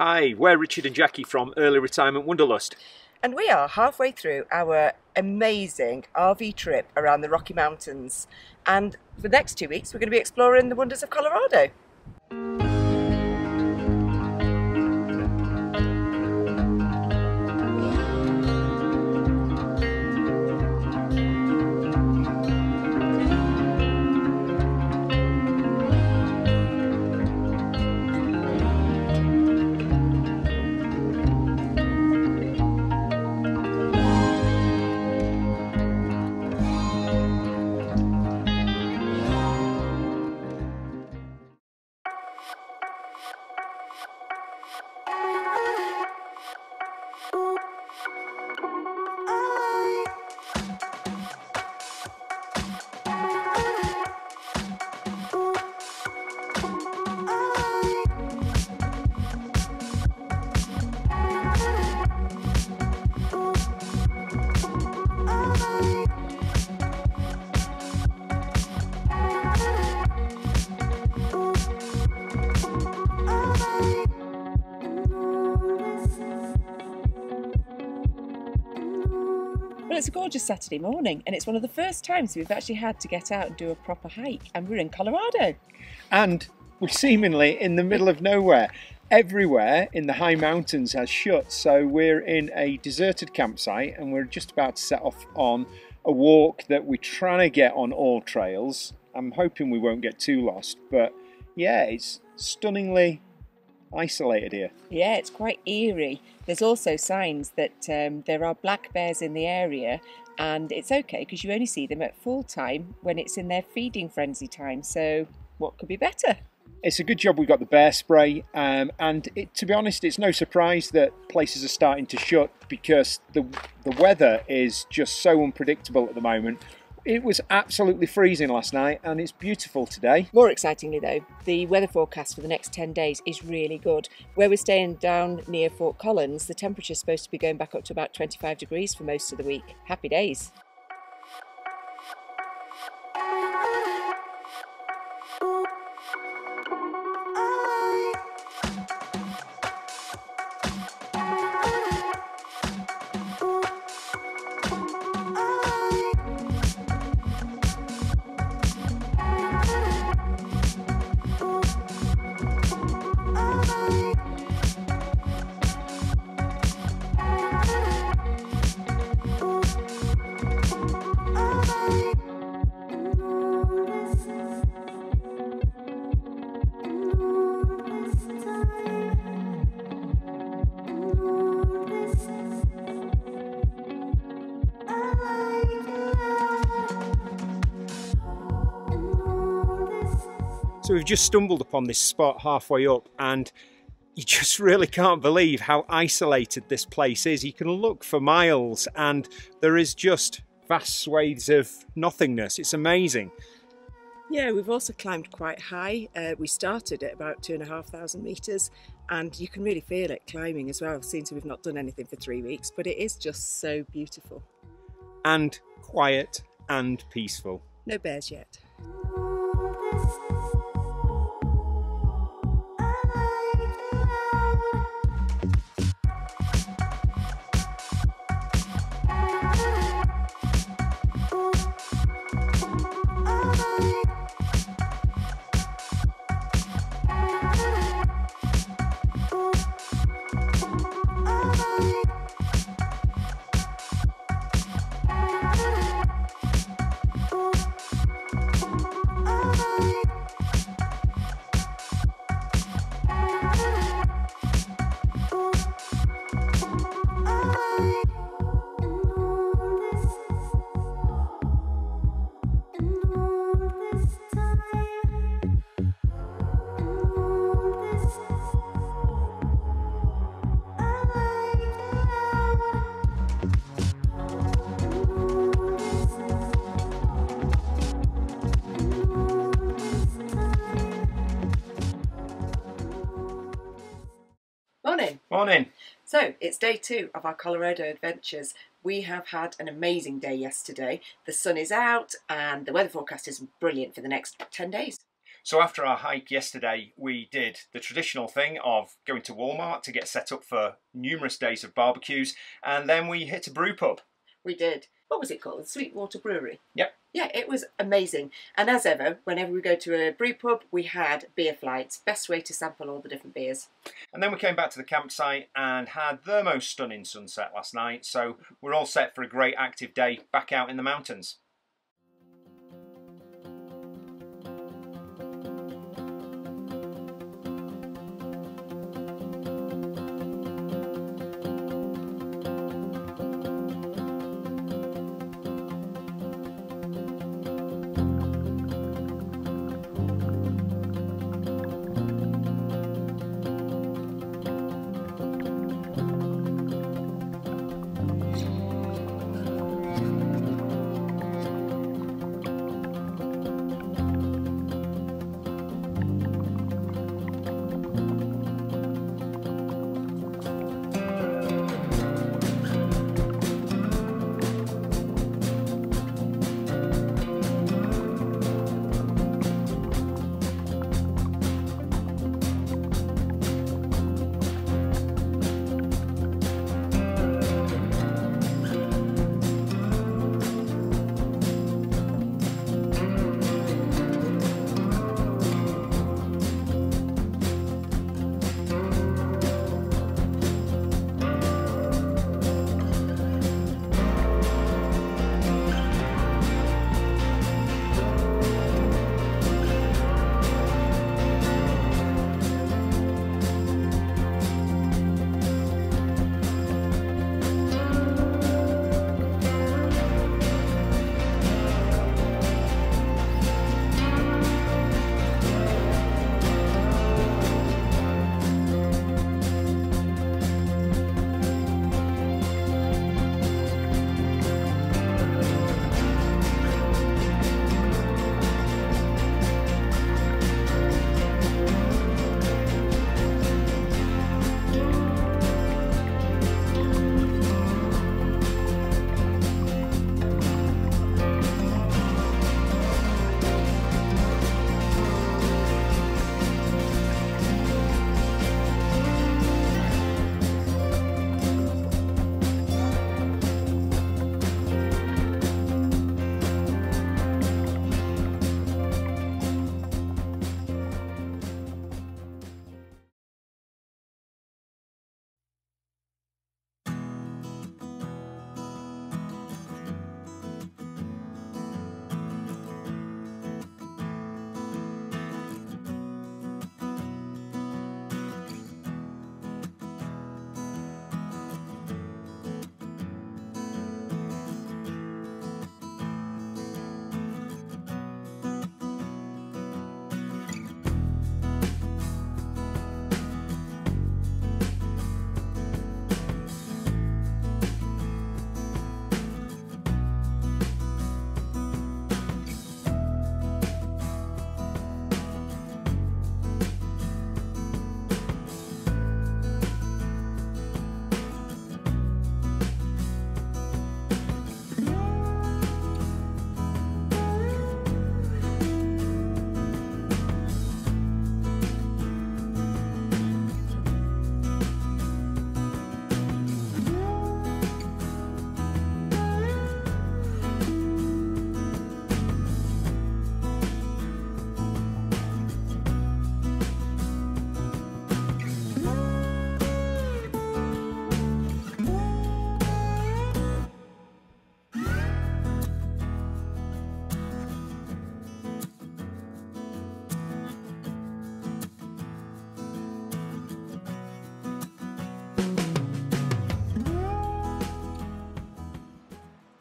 Hi, we're Richard and Jackie from Early Retirement Wanderlust. And we are halfway through our amazing RV trip around the Rocky Mountains. And for the next 2 weeks, we're going to be exploring the wonders of Colorado. Well, it's a gorgeous Saturday morning, and it's one of the first times we've actually had to get out and do a proper hike, and we're in Colorado. And we're seemingly in the middle of nowhere. Everywhere in the high mountains has shut, so we're in a deserted campsite and we're just about to set off on a walk that we're trying to get on all trails. I'm hoping we won't get too lost, but yeah, it's stunningly isolated here. Yeah, it's quite eerie. There's also signs that there are black bears in the area, and it's okay because you only see them at full time when it's in their feeding frenzy time, so what could be better? It's a good job we got the bear spray, and to be honest, it's no surprise that places are starting to shut because the weather is just so unpredictable at the moment. It was absolutely freezing last night and it's beautiful today. More excitingly though, the weather forecast for the next 10 days is really good. Where we're staying down near Fort Collins, the temperature's supposed to be going back up to about 25 degrees for most of the week. Happy days. So we've just stumbled upon this spot halfway up and you just really can't believe how isolated this place is. You can look for miles and there is just vast swathes of nothingness. It's amazing. Yeah, we've also climbed quite high. We started at about 2,500 metres and you can really feel it climbing as well, since we've not done anything for 3 weeks, but it is just so beautiful. And quiet and peaceful. No bears yet. Morning. Morning. So it's day 2 of our Colorado adventures. We have had an amazing day yesterday. The sun is out and the weather forecast is brilliant for the next 10 days. So after our hike yesterday, we did the traditional thing of going to Walmart to get set up for numerous days of barbecues, and then we hit a brew pub. We did. What was it called? Sweetwater Brewery. Yep. Yeah, it was amazing. And as ever, whenever we go to a brew pub, we had beer flights. Best way to sample all the different beers. And then we came back to the campsite and had the most stunning sunset last night. So we're all set for a great active day back out in the mountains.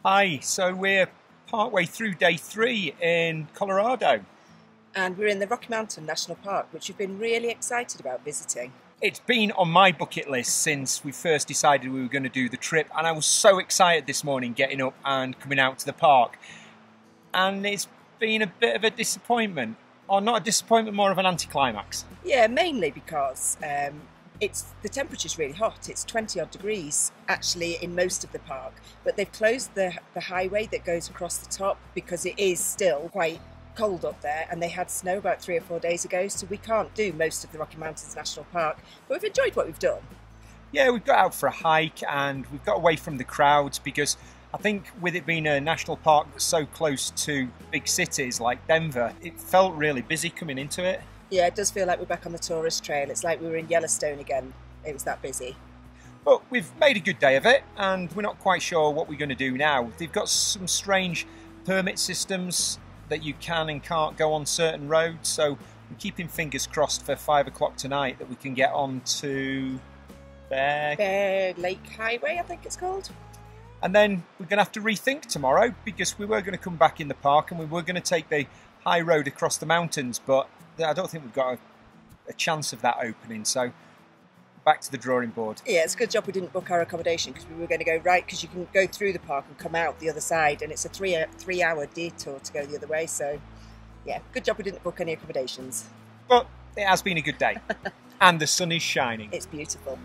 Hi, so we're partway through day 3 in Colorado. And we're in the Rocky Mountain National Park, which we've been really excited about visiting. It's been on my bucket list since we first decided we were going to do the trip, and I was so excited this morning getting up and coming out to the park. And it's been a bit of a disappointment, or not a disappointment, more of an anticlimax. Yeah, mainly because the temperature's really hot. It's 20 odd degrees actually in most of the park, but they've closed the highway that goes across the top because it is still quite cold up there, and they had snow about 3 or 4 days ago, so we can't do most of the Rocky Mountains National Park, but we've enjoyed what we've done. Yeah, we've got out for a hike and we've got away from the crowds, because I think with it being a national park that's so close to big cities like Denver, it felt really busy coming into it. Yeah, it does feel like we're back on the tourist trail. It's like we were in Yellowstone again. It was that busy. But we've made a good day of it, and we're not quite sure what we're going to do now. They've got some strange permit systems that you can and can't go on certain roads, so I'm keeping fingers crossed for 5 o'clock tonight that we can get on to Bear Lake Highway, I think it's called. And then we're going to have to rethink tomorrow, because we were going to come back in the park and we were going to take the high road across the mountains, but I don't think we've got a chance of that opening, so back to the drawing board. Yeah, it's a good job we didn't book our accommodation, because we were going to go right, because you can go through the park and come out the other side, and it's a three-hour detour to go the other way, so yeah, good job we didn't book any accommodations. But it has been a good day, and the sun is shining. It's beautiful.